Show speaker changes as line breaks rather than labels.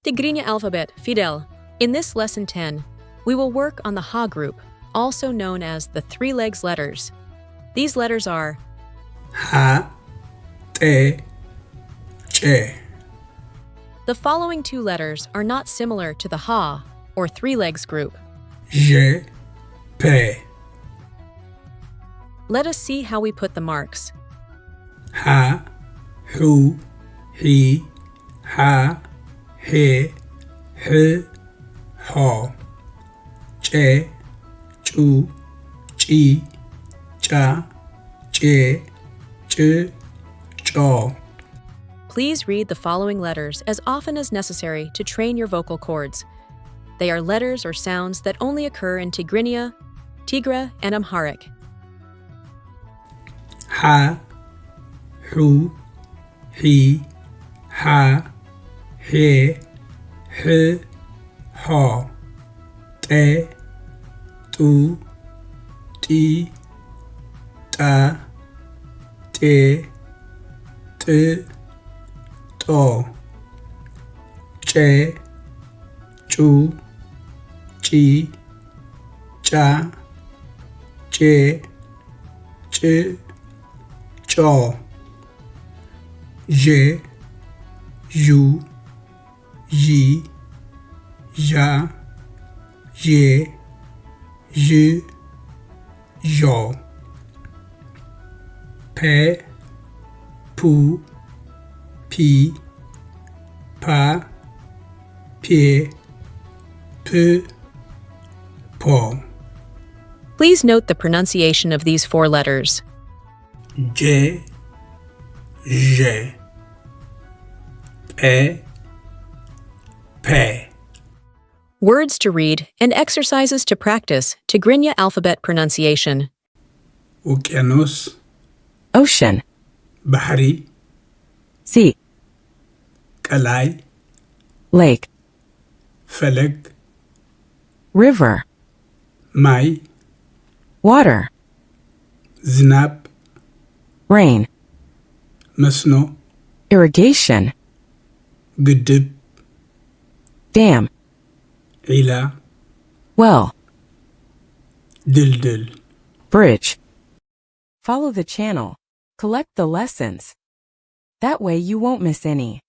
Tigrinya Alphabet, Fidel. In this lesson 10, we will work on the Ha group, also known as the three legs letters. These letters are
Ha, Te, Che.
the following two letters are not similar to the Ha, or three legs group.
Je, Pe.
Let us see how we put the marks.
Ha, Hu, He, Ha, He, H, Ho. Che, Chu, Chi, Cha, Che, Ch, Cho.
Please read the following letters as often as necessary to train your vocal cords. They are letters or sounds that only occur in Tigrinya, Tigra, and Amharic.
Ha, Hu, He, Ha, He, H, Ho. Te, Tu, Ti, Ta, Te, T, To. Che, Chu, Chi, Cha, Che, Ch, Cho. Je, Ju, Yi, Ya, Ye, J, Jo. Pe, Pu, Pi, Pa, Pe, P, Po.
Please note the pronunciation of these four letters.
Je, Je. Pe, Pe.
Words to read and exercises to practice Tigrinya alphabet pronunciation.
Ukianos,
Ocean,
Bahari,
sea,
Kalai,
lake,
Feleg,
river,
Mai,
water,
Znap,
rain,
Masno,
irrigation,
Gdib,
dam,
Ila,
well,
Dildil.
bridge. Follow the channel. Collect the lessons. That way you won't miss any.